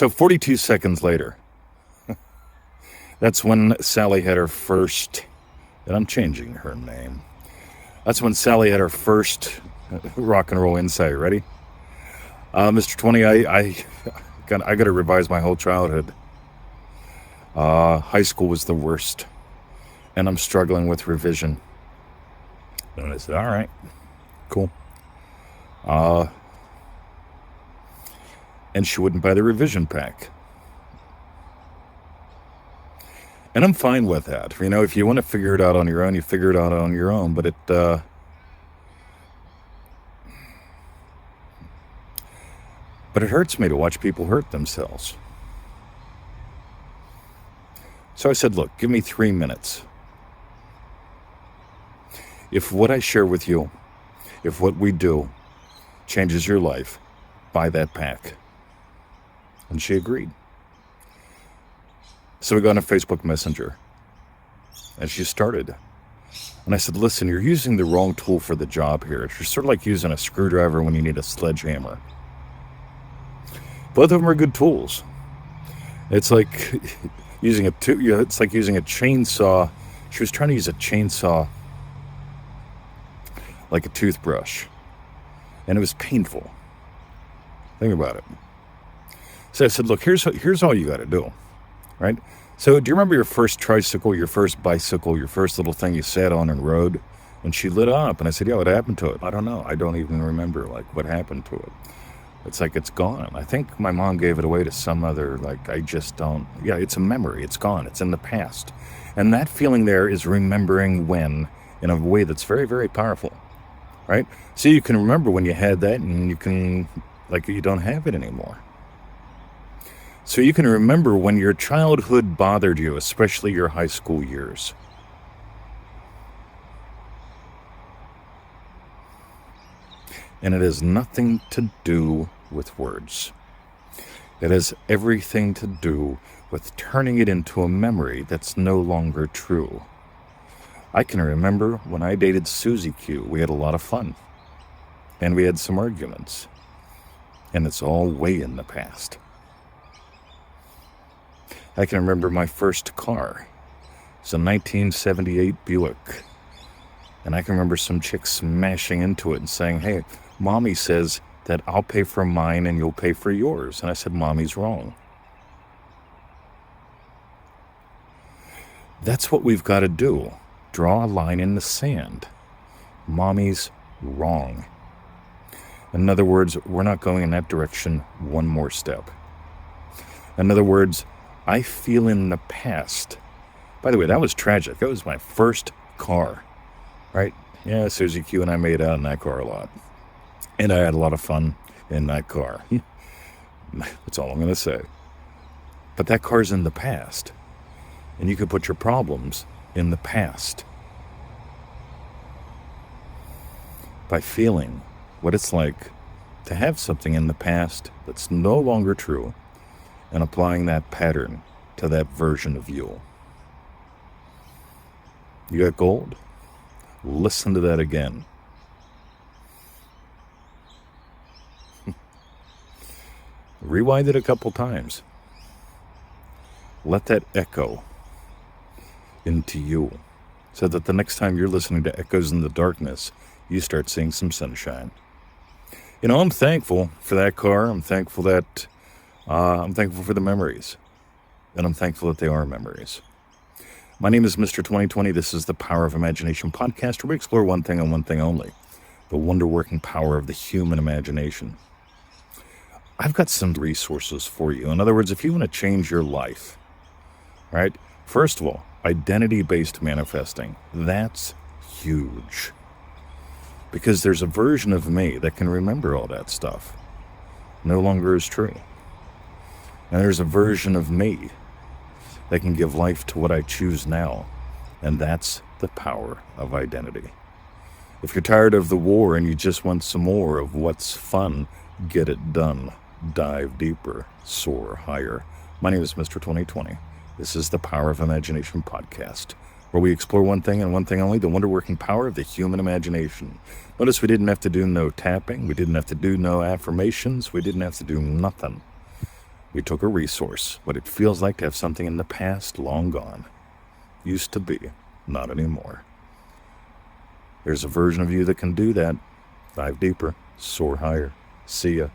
So 42 seconds later, that's when Sally had her first, and I'm changing her name. That's when Sally had her first rock and roll insight. Ready? Mr. 20, I got to revise my whole childhood. High school was the worst, and I'm struggling with revision. And I said, all right, cool. And she wouldn't buy the revision pack. And I'm fine with that. You know, if you want to figure it out on your own, you figure it out on your own. But it hurts me to watch people hurt themselves. So I said, look, give me 3 minutes. If what I share with you, if what we do changes your life, buy that pack. And she agreed. So we got on a Facebook Messenger. And she started. And I said, listen, you're using the wrong tool for the job here. It's sort of like using a screwdriver when you need a sledgehammer. Both of them are good tools. It's like using it's like using a chainsaw. She was trying to use a chainsaw like a toothbrush. And it was painful. Think about it. So I said, look, here's all you got to do, right? So do you remember your first tricycle, your first bicycle, your first little thing you sat on and rode? And she lit up, and I said, yeah, what happened to it? I don't know. I don't even remember, what happened to it. It's like it's gone. I think my mom gave it away to some other, I just don't. Yeah, it's a memory. It's gone. It's in the past. And that feeling there is remembering when in a way that's very, very powerful, right? So you can remember when you had that, and you can, you don't have it anymore. So you can remember when your childhood bothered you, especially your high school years. And it has nothing to do with words. It has everything to do with turning it into a memory that's no longer true. I can remember when I dated Susie Q, we had a lot of fun. And we had some arguments. And it's all way in the past. I can remember my first car. It's a 1978 Buick. And I can remember some chick smashing into it and saying, hey, Mommy says that I'll pay for mine and you'll pay for yours. And I said, Mommy's wrong. That's what we've got to do. Draw a line in the sand. Mommy's wrong. In other words, we're not going in that direction one more step. In other words, I feel in the past. By the way, that was tragic. That was my first car, right? Yeah, Susie Q and I made out in that car a lot. And I had a lot of fun in that car. That's all I'm going to say. But that car's in the past. And you can put your problems in the past. By feeling what it's like to have something in the past that's no longer true, and applying that pattern to that version of you. You got gold? Listen to that again. Rewind it a couple times. Let that echo into you, so that the next time you're listening to echoes in the darkness, you start seeing some sunshine. You know, I'm thankful for that car. I'm thankful for the memories. And I'm thankful that they are memories. My name is Mr. 2020. This is the Power of Imagination podcast, where we explore one thing and one thing only: the wonder-working power of the human imagination. I've got some resources for you. In other words, if you want to change your life, right? First of all, identity-based manifesting. That's huge. Because there's a version of me that can remember all that stuff. No longer is true. And there's a version of me that can give life to what I choose now. And that's the power of identity. If you're tired of the war and you just want some more of what's fun, get it done. Dive deeper, soar higher. My name is Mr. 2020. This is the Power of Imagination podcast, where we explore one thing and one thing only: the wonder-working power of the human imagination. Notice we didn't have to do no tapping. We didn't have to do no affirmations. We didn't have to do nothing. We took a resource, what it feels like to have something in the past long gone. Used to be, not anymore. There's a version of you that can do that. Dive deeper, soar higher. See ya.